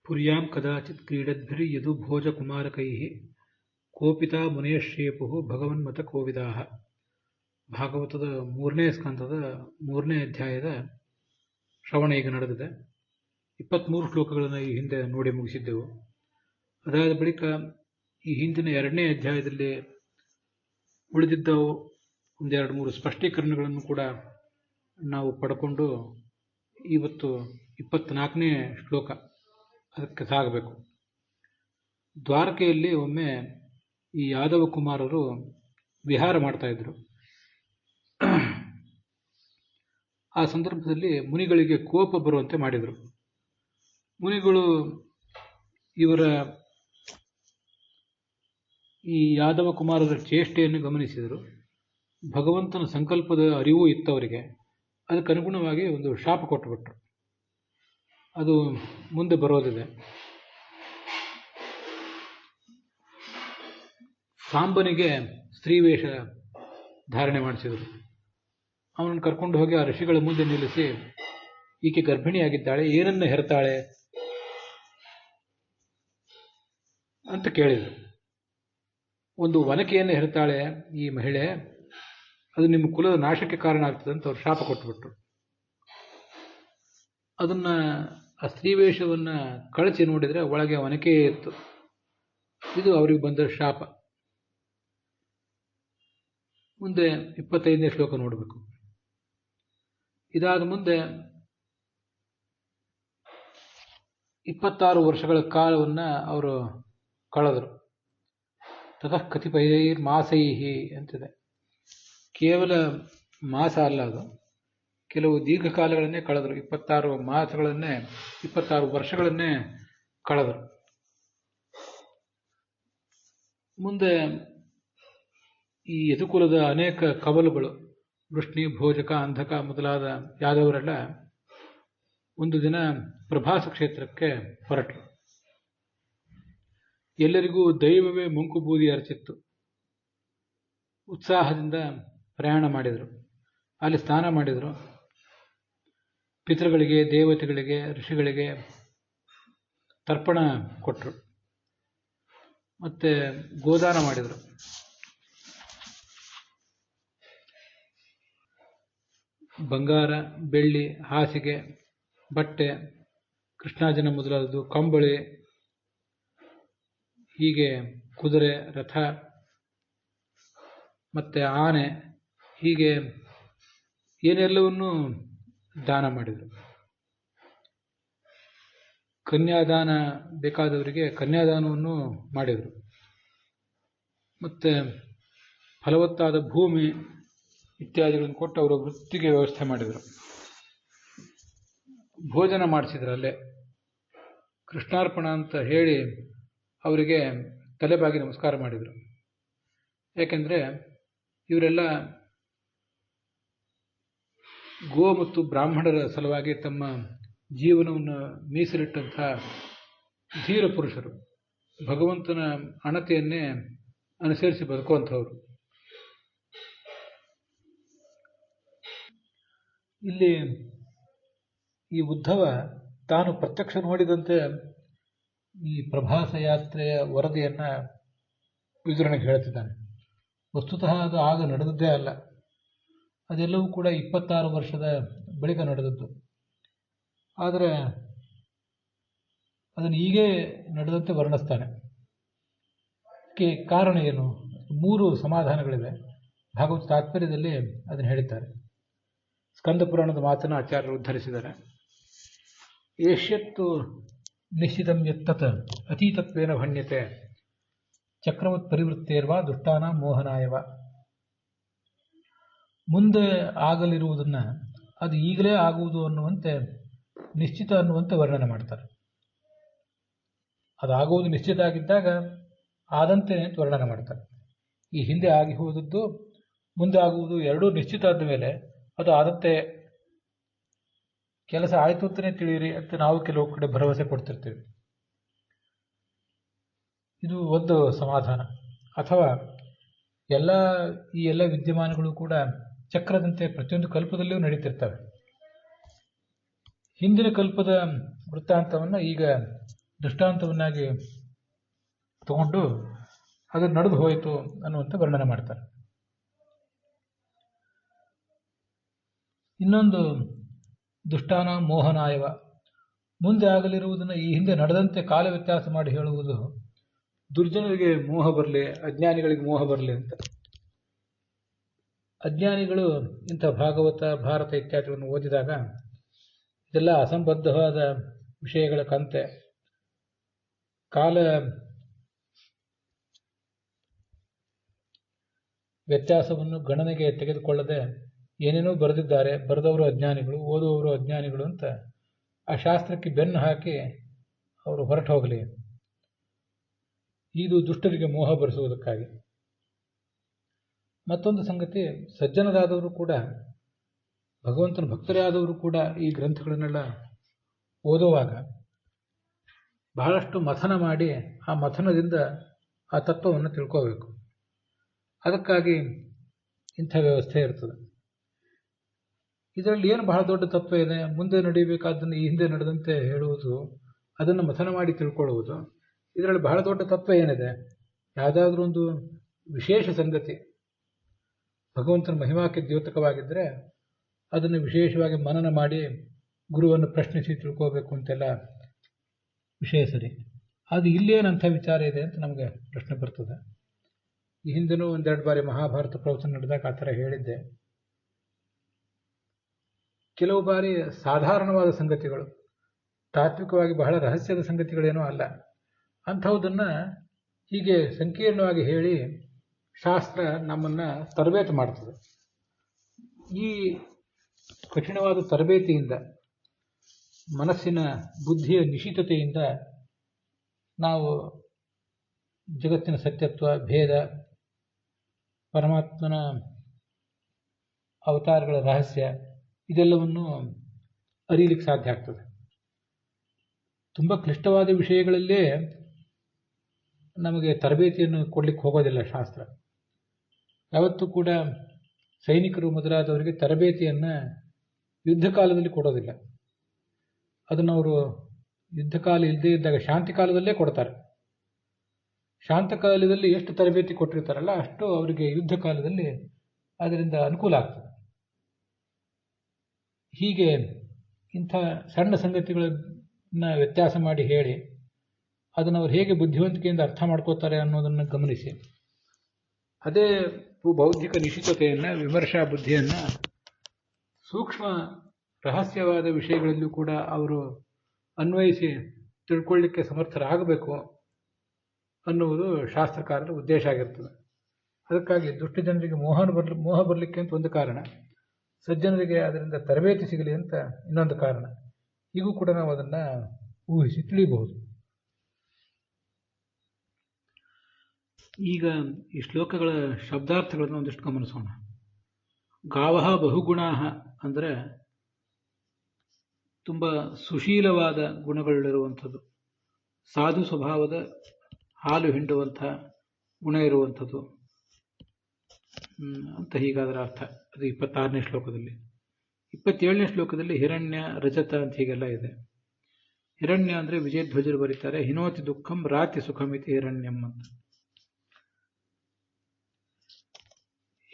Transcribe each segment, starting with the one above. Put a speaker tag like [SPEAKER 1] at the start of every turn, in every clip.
[SPEAKER 1] ಪುರ್ಯಾಂ ಕದಾಚಿತ್ ಕ್ರೀಡದ್ಭಿರ್ಯದು ಭೋಜಕುಮಾರಕೈಃ ಕೋಪಿತಾ ಮುನೇಶ್ಯೇಪುಃ ಭಗವನ್ಮತ ಕೋವಿದಾಃ. ಭಾಗವತದ 3ನೇ ಸ್ಕಂದದ 3ನೇ ಅಧ್ಯಾಯದ ಶ್ರವಣ ಈಗ ನಡೆದಿದೆ. 23 ಶ್ಲೋಕಗಳನ್ನು ಈ ಹಿಂದೆ ನೋಡಿ ಮುಗಿಸಿದ್ದೆವು. ಅದಾದ ಬಳಿಕ ಈ ಹಿಂದಿನ 2ನೇ ಅಧ್ಯಾಯದಲ್ಲಿ ಉಳಿದಿದ್ದ ಒಂದೆರಡು ಮೂರು ಸ್ಪಷ್ಟೀಕರಣಗಳನ್ನು ಕೂಡ ನಾವು ಪಡ್ಕೊಂಡು ಇವತ್ತು 24ನೇ ಶ್ಲೋಕ ಅದಕ್ಕೆ ಸಾಗಬೇಕು. ದ್ವಾರಕೆಯಲ್ಲಿ ಒಮ್ಮೆ ಈ ಯಾದವ ಕುಮಾರರು ವಿಹಾರ ಮಾಡ್ತಾ ಇದ್ರು. ಆ ಸಂದರ್ಭದಲ್ಲಿ ಮುನಿಗಳಿಗೆ ಕೋಪ ಬರುವಂತೆ ಮಾಡಿದರು. ಮುನಿಗಳು ಇವರ ಈ ಯಾದವ ಕುಮಾರರ ಚೇಷ್ಟೆಯನ್ನು ಗಮನಿಸಿದರು. ಭಗವಂತನ ಸಂಕಲ್ಪದ ಅರಿವು ಇತ್ತವರಿಗೆ. ಅದಕ್ಕೆ ಅನುಗುಣವಾಗಿ ಒಂದು ಶಾಪ ಕೊಟ್ಟುಬಿಟ್ರು. ಅದು ಮುಂದೆ ಬರೋದಿದೆ. ಸಾಂಬನಿಗೆ ಸ್ತ್ರೀವೇಷ ಧಾರಣೆ ಮಾಡಿಸಿದರು. ಅವನನ್ನು ಕರ್ಕೊಂಡು ಹೋಗಿ ಆ ಋಷಿಗಳ ಮುಂದೆ ನಿಲ್ಲಿಸಿ, ಈಕೆ ಗರ್ಭಿಣಿಯಾಗಿದ್ದಾಳೆ, ಏನನ್ನು ಹೆರ್ತಾಳೆ ಅಂತ ಕೇಳಿದರು. ಒಂದು ವನಕೆಯನ್ನು ಹೆರ್ತಾಳೆ ಈ ಮಹಿಳೆ, ಅದು ನಿಮ್ಮ ಕುಲದ ನಾಶಕ್ಕೆ ಕಾರಣ ಆಗ್ತದೆ ಅಂತ ಅವ್ರು ಶಾಪ ಕೊಟ್ಟುಬಿಟ್ರು. ಅದನ್ನ ಆ ಸ್ತ್ರೀವೇಷವನ್ನ ಕಳಚಿ ನೋಡಿದರೆ ಒಳಗೆ ವನಕೆಯೇ ಇತ್ತು. ಇದು ಅವರಿಗೆ ಬಂದ ಶಾಪ. ಮುಂದೆ 25ನೇ ಶ್ಲೋಕ ನೋಡಬೇಕು. ಇದಾದ ಮುಂದೆ 26 ವರ್ಷಗಳ ಕಾಲವನ್ನ ಅವರು ಕಳೆದರು. ತತಃ ಕತಿಪಯೈರ್ ಮಾಸೈಹಿ ಅಂತಿದೆ. ಕೇವಲ ಮಾಸ ಅಲ್ಲ, ಅದು ಕೆಲವು ದೀರ್ಘಕಾಲಗಳನ್ನೇ ಕಳೆದರು. 26 ಮಾಸಗಳನ್ನೇ 26 ವರ್ಷಗಳನ್ನೇ ಕಳೆದರು. ಮುಂದೆ ಈ ಯದುಕುಲದ ಅನೇಕ ಕವಲುಗಳು, ವೃಷ್ಣಿ, ಭೋಜಕ, ಅಂಧಕ ಮೊದಲಾದ ಯಾದವರೆಲ್ಲ ಒಂದು ದಿನ ಪ್ರಭಾಸ ಕ್ಷೇತ್ರಕ್ಕೆ ಹೊರಟರು. ಎಲ್ಲರಿಗೂ ದೈವವೇ ಮಂಕು ಬೂದಿ ಅರಚಿತ್ತು. ಉತ್ಸಾಹದಿಂದ ಪ್ರಯಾಣ ಮಾಡಿದರು. ಅಲ್ಲಿ ಸ್ನಾನ ಮಾಡಿದರು. ಪಿತೃಗಳಿಗೆ, ದೇವತೆಗಳಿಗೆ, ಋಷಿಗಳಿಗೆ ತರ್ಪಣ ಕೊಟ್ಟರು. ಮತ್ತೆ ಗೋದಾನ ಮಾಡಿದರು. ಬಂಗಾರ, ಬೆಳ್ಳಿ, ಹಾಸಿಗೆ, ಬಟ್ಟೆ, ಕೃಷ್ಣಾಜನ ಮೊದಲಾದದ್ದು, ಕಂಬಳಿ, ಹೀಗೆ ಕುದುರೆ, ರಥ ಮತ್ತೆ ಆನೆ, ಹೀಗೆ ಏನೆಲ್ಲವನ್ನೂ ದಾನ ಮಾಡಿದರು. ಕನ್ಯಾದಾನ ಬೇಕಾದವರಿಗೆ ಕನ್ಯಾದಾನವನ್ನು ಮಾಡಿದರು. ಮತ್ತೆ ಫಲವತ್ತಾದ ಭೂಮಿ ಇತ್ಯಾದಿಗಳನ್ನು ಕೊಟ್ಟು ಅವರ ವೃತ್ತಿಗೆ ವ್ಯವಸ್ಥೆ ಮಾಡಿದರು. ಭೋಜನ ಮಾಡಿಸಿದ್ರು. ಅಲ್ಲೇ ಕೃಷ್ಣಾರ್ಪಣ ಅಂತ ಹೇಳಿ ಅವರಿಗೆ ತಲೆಬಾಗಿ ನಮಸ್ಕಾರ ಮಾಡಿದರು. ಯಾಕೆಂದರೆ ಇವರೆಲ್ಲ ಗೋ ಮತ್ತು ಬ್ರಾಹ್ಮಣರ ಸಲುವಾಗಿ ತಮ್ಮ ಜೀವನವನ್ನು ಮೀಸಲಿಟ್ಟಂಥ ಧೀರ ಪುರುಷರು, ಭಗವಂತನ ಅಣತೆಯನ್ನೇ ಅನುಸರಿಸಿ ಬದುಕುವಂಥವ್ರು. ಇಲ್ಲಿ ಈ ಉದ್ಧವ ತಾನು ಪ್ರತ್ಯಕ್ಷ ನೋಡಿದಂತೆ ಈ ಪ್ರಭಾಸ ಯಾತ್ರೆಯ ವರದಿಯನ್ನ ವಿದುರನಿಗೆ ಹೇಳ್ತಿದ್ದಾನೆ. ವಸ್ತುತಃ ಅದು ಆಗ ನಡೆದದ್ದೇ ಅಲ್ಲ. ಅದೆಲ್ಲವೂ ಕೂಡ 26 ವರ್ಷದ ಬಳಿಕ ನಡೆದದ್ದು. ಆದರೆ ಅದನ್ನು ಹೀಗೆ ನಡೆದಂತೆ ವರ್ಣಿಸ್ತಾನೆ. ಕಾರಣ ಏನು? 3 ಸಮಾಧಾನಗಳಿವೆ. ಭಾಗವತ ತಾತ್ಪರ್ಯದಲ್ಲಿ ಅದನ್ನು ಹೇಳಿದ್ದಾರೆ. ಸ್ಕಂದ ಪುರಾಣದ ಮಾತನ್ನು ಆಚಾರ್ಯರು ಉದ್ಧರಿಸಿದ್ದಾರೆ. ಏಷ್ಯತ್ತು ನಿಶ್ಚಿತಂ ಯತ್ತತ್ ಅತೀತತ್ವೇನ ಭಣ್ಯತೆ ಚಕ್ರವತ್ ಪರಿವೃತ್ತೇರ್ವಾ ದುಷ್ಟಾನ ಮೋಹನಾಯವ. ಮುಂದೆ ಆಗಲಿರುವುದನ್ನು ಅದು ಈಗಲೇ ಆಗುವುದು ಅನ್ನುವಂತೆ, ನಿಶ್ಚಿತ ಅನ್ನುವಂತೆ ವರ್ಣನೆ ಮಾಡ್ತಾರೆ. ಅದಾಗುವುದು ನಿಶ್ಚಿತ ಆಗಿದ್ದಾಗ ಆದಂತೆ ವರ್ಣನೆ ಮಾಡ್ತಾರೆ. ಈ ಹಿಂದೆ ಆಗಿ ಹೋದದ್ದು ಮುಂದೆ ಆಗುವುದು ಎರಡೂ ನಿಶ್ಚಿತ ಆದ ಮೇಲೆ ಅದು ಆದಂತೆ ಕೆಲಸ ಆಯಿತು ಅಂತಲೇ ತಿಳಿಯಿರಿ ಅಂತ ನಾವು ಕೆಲವು ಕಡೆ ಭರವಸೆ ಕೊಡ್ತಿರ್ತೀವಿ. ಇದು ಒಂದು ಸಮಾಧಾನ. ಅಥವಾ ಈ ಎಲ್ಲ ವಿದ್ಯಮಾನಗಳು ಕೂಡ ಚಕ್ರದಂತೆ ಪ್ರತಿಯೊಂದು ಕಲ್ಪದಲ್ಲಿಯೂ ನಡೀತಿರ್ತವೆ. ಹಿಂದಿನ ಕಲ್ಪದ ವೃತ್ತಾಂತವನ್ನು ಈಗ ದೃಷ್ಟಾಂತವನ್ನಾಗಿ ತಗೊಂಡು ಅದು ನಡೆದು ಹೋಯಿತು ಅನ್ನುವಂಥ ವರ್ಣನೆ ಮಾಡ್ತಾರೆ. ಇನ್ನೊಂದು ದುಷ್ಟಾನ ಮೋಹನಾಯವ, ಮುಂದೆ ಆಗಲಿರುವುದನ್ನು ಈ ಹಿಂದೆ ನಡೆದಂತೆ ಕಾಲ ವ್ಯತ್ಯಾಸ ಮಾಡಿ ಹೇಳುವುದು ದುರ್ಜನರಿಗೆ ಮೋಹ ಬರಲಿ, ಅಜ್ಞಾನಿಗಳಿಗೆ ಮೋಹ ಬರಲಿ ಅಂತ. ಅಜ್ಞಾನಿಗಳು ಇಂಥ ಭಾಗವತ, ಭಾರತ ಇತ್ಯಾದಿಗಳನ್ನು ಓದಿದಾಗ ಇದೆಲ್ಲ ಅಸಂಬದ್ಧವಾದ ವಿಷಯಗಳ ಕಂತೆ, ಕಾಲ ವ್ಯತ್ಯಾಸವನ್ನು ಗಣನೆಗೆ ತೆಗೆದುಕೊಳ್ಳದೆ ಏನೇನೋ ಬರೆದಿದ್ದಾರೆ, ಬರೆದವರು ಅಜ್ಞಾನಿಗಳು, ಓದುವವರು ಅಜ್ಞಾನಿಗಳು ಅಂತ ಆ ಶಾಸ್ತ್ರಕ್ಕೆ ಬೆನ್ನು ಹಾಕಿ ಅವರು ಹೊರಟು ಹೋಗಲಿ. ಇದು ದುಷ್ಟರಿಗೆ ಮೋಹ ಬರೆಸುವುದಕ್ಕಾಗಿ. ಮತ್ತೊಂದು ಸಂಗತಿ, ಸಜ್ಜನರಾದವರು ಕೂಡ, ಭಗವಂತನ ಭಕ್ತರೇ ಆದವರು ಕೂಡ ಈ ಗ್ರಂಥಗಳನ್ನೆಲ್ಲ ಓದುವಾಗ ಬಹಳಷ್ಟು ಮಥನ ಮಾಡಿ ಆ ಮಥನದಿಂದ ಆ ತತ್ವವನ್ನು ತಿಳ್ಕೋಬೇಕು. ಅದಕ್ಕಾಗಿ ಇಂಥ ವ್ಯವಸ್ಥೆ ಇರ್ತದೆ. ಇದರಲ್ಲಿ ಏನು ಬಹಳ ದೊಡ್ಡ ತತ್ವ ಇದೆ, ಮುಂದೆ ನಡೆಯಬೇಕಾದ್ದನ್ನು ಈ ಹಿಂದೆ ನಡೆದಂತೆ ಹೇಳುವುದು, ಅದನ್ನು ಮಥನ ಮಾಡಿ ತಿಳ್ಕೊಳ್ಳುವುದು. ಇದರಲ್ಲಿ ಬಹಳ ದೊಡ್ಡ ತತ್ವ ಏನಿದೆ? ಯಾವುದಾದ್ರೂ ಒಂದು ವಿಶೇಷ ಸಂಗತಿ ಭಗವಂತನ ಮಹಿಮಾಕ್ಕೆ ದ್ಯೋತಕವಾಗಿದ್ದರೆ ಅದನ್ನು ವಿಶೇಷವಾಗಿ ಮನನ ಮಾಡಿ ಗುರುವನ್ನು ಪ್ರಶ್ನಿಸಿ ತಿಳ್ಕೋಬೇಕು ಅಂತೆಲ್ಲ ವಿಷಯ ಸರಿ. ಅದು ಇಲ್ಲೇನಂಥ ವಿಚಾರ ಇದೆ ಅಂತ ನಮಗೆ ಪ್ರಶ್ನೆ ಬರ್ತದೆ. ಈ ಹಿಂದೆನೂ ಒಂದೆರಡು ಬಾರಿ ಮಹಾಭಾರತ ಪ್ರವಚನ ನಡೆದಾಗ ಆ ಥರ ಹೇಳಿದ್ದೆ. ಕೆಲವು ಬಾರಿ ಸಾಧಾರಣವಾದ ಸಂಗತಿಗಳು, ತಾತ್ವಿಕವಾಗಿ ಬಹಳ ರಹಸ್ಯದ ಸಂಗತಿಗಳೇನೂ ಅಲ್ಲ, ಅಂಥವುದನ್ನು ಹೀಗೆ ಸಂಕೀರ್ಣವಾಗಿ ಹೇಳಿ ಶಾಸ್ತ್ರ ನಮ್ಮನ್ನು ತರಬೇತಿ ಮಾಡ್ತದೆ. ಈ ಕಠಿಣವಾದ ತರಬೇತಿಯಿಂದ, ಮನಸ್ಸಿನ ಬುದ್ಧಿಯ ನಿಶಿತತೆಯಿಂದ ನಾವು ಜಗತ್ತಿನ ಸತ್ಯತ್ವ, ಭೇದ, ಪರಮಾತ್ಮನ ಅವತಾರಗಳ ರಹಸ್ಯ ಇದೆಲ್ಲವನ್ನು ಅರಿಯಲಿಕ್ಕೆ ಸಾಧ್ಯ ಆಗ್ತದೆ. ತುಂಬ ಕ್ಲಿಷ್ಟವಾದ ವಿಷಯಗಳಲ್ಲೇ ನಮಗೆ ತರಬೇತಿಯನ್ನು ಕೊಡಲಿಕ್ಕೆ ಹೋಗೋದಿಲ್ಲ ಶಾಸ್ತ್ರ. ಯಾವತ್ತೂ ಕೂಡ ಸೈನಿಕರು ಮೊದಲಾದವರಿಗೆ ತರಬೇತಿಯನ್ನು ಯುದ್ಧ ಕಾಲದಲ್ಲಿ ಕೊಡೋದಿಲ್ಲ. ಅದನ್ನು ಅವರು ಯುದ್ಧ ಕಾಲ ಇಲ್ಲದೇ ಇದ್ದಾಗ ಶಾಂತಿ ಕಾಲದಲ್ಲೇ ಕೊಡ್ತಾರೆ. ಶಾಂತ ಕಾಲದಲ್ಲಿ ಎಷ್ಟು ತರಬೇತಿ ಕೊಟ್ಟಿರ್ತಾರಲ್ಲ ಅಷ್ಟು ಅವರಿಗೆ ಯುದ್ಧ ಕಾಲದಲ್ಲಿ ಅದರಿಂದ ಅನುಕೂಲ ಆಗ್ತದೆ. ಹೀಗೆ ಇಂಥ ಸಣ್ಣ ಸಂಗತಿಗಳನ್ನ ವ್ಯತ್ಯಾಸ ಮಾಡಿ ಹೇಳಿ ಅದನ್ನು ಅವರು ಹೇಗೆ ಬುದ್ಧಿವಂತಿಕೆಯಿಂದ ಅರ್ಥ ಮಾಡ್ಕೋತಾರೆ ಅನ್ನೋದನ್ನು ಗಮನಿಸಿ, ಅದೇ ಬೌದ್ಧಿಕ ನಿಶ್ಚಿತತೆಯನ್ನು, ವಿಮರ್ಶಾ ಬುದ್ಧಿಯನ್ನು ಸೂಕ್ಷ್ಮ ರಹಸ್ಯವಾದ ವಿಷಯಗಳಲ್ಲೂ ಕೂಡ ಅವರು ಅನ್ವಯಿಸಿ ತಿಳ್ಕೊಳ್ಳಿಕ್ಕೆ ಸಮರ್ಥರಾಗಬೇಕು ಅನ್ನುವುದು ಶಾಸ್ತ್ರಕಾರರ ಉದ್ದೇಶ ಆಗಿರ್ತದೆ. ಅದಕ್ಕಾಗಿ ದುಷ್ಟ ಜನರಿಗೆ ಮೋಹ ಬರಲಿಕ್ಕೆ ಅಂತ ಒಂದು ಕಾರಣ, ಸಜ್ಜನರಿಗೆ ಅದರಿಂದ ತರಬೇತಿ ಸಿಗಲಿ ಅಂತ ಇನ್ನೊಂದು ಕಾರಣ. ಹೀಗೂ ಕೂಡ ನಾವು ಅದನ್ನು ಊಹಿಸಿ ತಿಳಿಯಬಹುದು. ಈಗ ಈ ಶ್ಲೋಕಗಳ ಶಬ್ದಾರ್ಥಗಳನ್ನು ಒಂದಿಷ್ಟು ಗಮನಿಸೋಣ. ಗಾವಹ ಬಹುಗುಣಾಹ ಅಂದರೆ ತುಂಬ ಸುಶೀಲವಾದ ಗುಣಗಳಿರುವಂಥದ್ದು, ಸಾಧು ಸ್ವಭಾವದ ಹಾಲು ಹಿಂಡುವಂಥ ಗುಣ ಇರುವಂಥದ್ದು ಅಂತ ಹೀಗಾದರ ಅರ್ಥ. ಅದು 26ನೇ ಶ್ಲೋಕದಲ್ಲಿ. 27ನೇ ಶ್ಲೋಕದಲ್ಲಿ ಹಿರಣ್ಯ, ರಜತ ಅಂತ ಹೀಗೆಲ್ಲ ಇದೆ. ಹಿರಣ್ಯ ಅಂದರೆ ವಿಜಯಧ್ವಜರು ಬರೀತಾರೆ, ಹಿನೋತಿ ದುಃಖಂ ರಾತಿ ಸುಖಮಿತಿ ಹಿರಣ್ಯಂ ಅಂತ.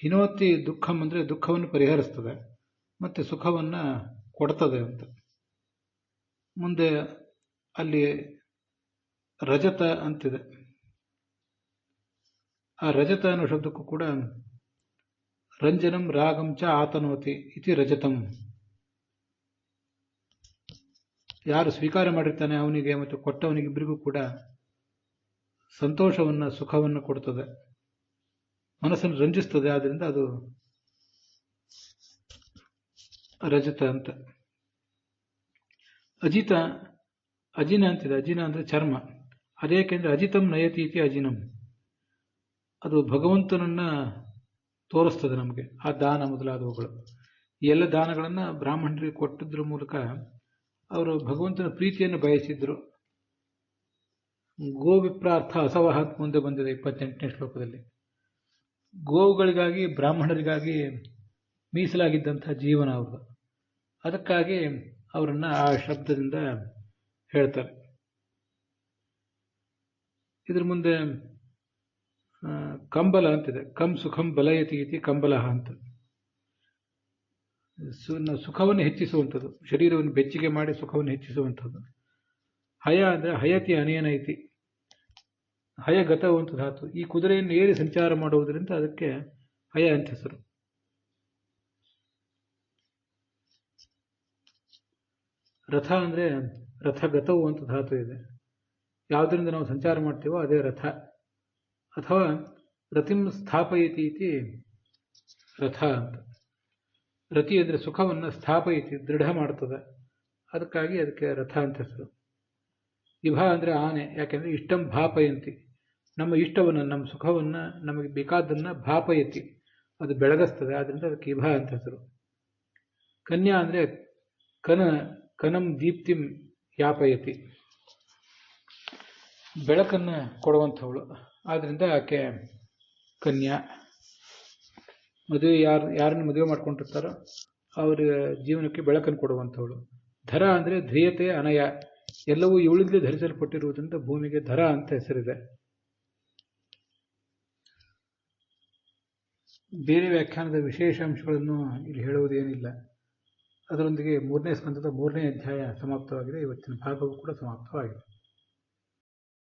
[SPEAKER 1] ಹಿನೋತಿ ದುಃಖಂ ಅಂದರೆ ದುಃಖವನ್ನು ಪರಿಹರಿಸ್ತದೆ ಮತ್ತು ಸುಖವನ್ನು ಕೊಡ್ತದೆ ಅಂತ. ಮುಂದೆ ಅಲ್ಲಿ ರಜತ ಅಂತಿದೆ. ಆ ರಜತ ಅನ್ನೋ ಶಬ್ದಕ್ಕೂ ಕೂಡ ರಂಜನಂ ರಾಗಂ ಚ ಆತನೋತಿ ಇತಿ ರಜತಂ. ಯಾರು ಸ್ವೀಕಾರ ಮಾಡಿರ್ತಾನೆ ಅವನಿಗೆ ಮತ್ತು ಕೊಟ್ಟವನಿಗಿಬ್ಬರಿಗೂ ಕೂಡ ಸಂತೋಷವನ್ನು, ಸುಖವನ್ನು ಕೊಡ್ತದೆ, ಮನಸ್ಸನ್ನು ರಂಜಿಸ್ತದೆ. ಆದ್ದರಿಂದ ಅದು ರಜತ ಅಂತ. ಅಜಿತ, ಅಜಿನ ಅಂತಿದೆ. ಅಜಿನ ಅಂದರೆ ಚರ್ಮ. ಅದೇಕೆಂದರೆ ಅಜಿತಂ ನಯತಿ ಇತಿ ಅಜಿನಂ. ಅದು ಭಗವಂತನನ್ನ ತೋರಿಸ್ತದೆ ನಮಗೆ, ಆ ದಾನ ಮೊದಲಾದವುಗಳು. ಈ ಎಲ್ಲ ದಾನಗಳನ್ನು ಬ್ರಾಹ್ಮಣರಿಗೆ ಕೊಟ್ಟಿದ್ರ ಮೂಲಕ ಅವರು ಭಗವಂತನ ಪ್ರೀತಿಯನ್ನು ಬಯಸಿದ್ರು. ಗೋವಿಪ್ರಾರ್ಥ ಅಸವಹ ಮುಂದೆ ಬಂದಿದೆ 28ನೇ ಶ್ಲೋಕದಲ್ಲಿ. ಗೋವುಗಳಿಗಾಗಿ, ಬ್ರಾಹ್ಮಣರಿಗಾಗಿ ಮೀಸಲಾಗಿದ್ದಂಥ ಜೀವನ ಅವ್ರದ್ದು. ಅದಕ್ಕಾಗಿ ಅವರನ್ನು ಆ ಶಬ್ದದಿಂದ ಹೇಳ್ತಾರೆ. ಇದ್ರ ಮುಂದೆ ಕಂಬಲ ಅಂತಿದೆ. ಕಂ ಸುಖಂ ಬಲಯತಿ ಇತಿ ಕಂಬಲ ಅಂತ. ಸುಖವನ್ನು ಹೆಚ್ಚಿಸುವಂಥದ್ದು, ಶರೀರವನ್ನು ಬೆಚ್ಚಗೆ ಮಾಡಿ ಸುಖವನ್ನು ಹೆಚ್ಚಿಸುವಂಥದ್ದು. ಹಯ ಅಂದರೆ ಹಯತಿ ಅನೇನ ಇತಿ, ಹಯಗತವಂತ ಧಾತು. ಈ ಕುದುರೆಯನ್ನು ಏರಿ ಸಂಚಾರ ಮಾಡುವುದರಿಂದ ಅದಕ್ಕೆ ಹಯ ಅಂತ ಹೆಸರು. ರಥ ಅಂದರೆ ರಥಗತವು ಅಂತ ಧಾತು ಇದೆ. ಯಾವುದರಿಂದ ನಾವು ಸಂಚಾರ ಮಾಡ್ತೀವೋ ಅದೇ ರಥ. ಅಥವಾ ರತಿಂ ಸ್ಥಾಪಯತಿ ಇತಿ ರಥ ಅಂತ. ರತಿ ಅಂದರೆ ಸುಖವನ್ನು, ಸ್ಥಾಪಯತಿ ದೃಢ ಮಾಡ್ತದೆ, ಅದಕ್ಕಾಗಿ ಅದಕ್ಕೆ ರಥ ಅಂತ ಹೆಸರು. ಇಭ ಅಂದರೆ ಆನೆ, ಯಾಕೆಂದರೆ ಇಷ್ಟಂ ಭಾಪಯಂತಿ, ನಮ್ಮ ಇಷ್ಟವನ್ನು, ನಮ್ಮ ಸುಖವನ್ನು, ನಮಗೆ ಬೇಕಾದ್ದನ್ನು ಭಾಪಯತಿ, ಅದು ಬೆಳಗಿಸ್ತದೆ, ಆದ್ದರಿಂದ ಅದಕ್ಕೆ ಇಭ ಅಂತ ಹೆಸರು. ಕನ್ಯಾ ಅಂದರೆ ಕನಂ ದೀಪ್ತಿಂ ಯಾಪಯತಿ, ಬೆಳಕನ್ನು ಕೊಡುವಂಥವಳು, ಆದ್ದರಿಂದ ಆಕೆ ಕನ್ಯಾ. ಯಾರನ್ನು ಮದುವೆ ಮಾಡ್ಕೊಂಡಿರ್ತಾರೋ ಅವರ ಜೀವನಕ್ಕೆ ಬೆಳಕನ್ನು ಕೊಡುವಂಥವಳು. ಧರ ಅಂದರೆ ಧ್ರಿಯತೆ ಅನಯ, ಎಲ್ಲವೂ ಇವಳಿಂದಲೇ ಧರಿಸಲ್ಪಟ್ಟಿರುವುದರಿಂದ ಭೂಮಿಗೆ ಧರ ಅಂತ ಹೆಸರಿದೆ. ಬೇರೆ ವ್ಯಾಖ್ಯಾನದ ವಿಶೇಷ ಅಂಶಗಳನ್ನು ಇಲ್ಲಿ ಹೇಳುವುದೇನಿಲ್ಲ. ಅದರೊಂದಿಗೆ 3ನೇ ಸ್ಕಂದದ 3ನೇ ಅಧ್ಯಾಯ ಸಮಾಪ್ತವಾಗಿದೆ. ಇವತ್ತಿನ ಭಾಗವೂ ಕೂಡ ಸಮಾಪ್ತವಾಗಿದೆ.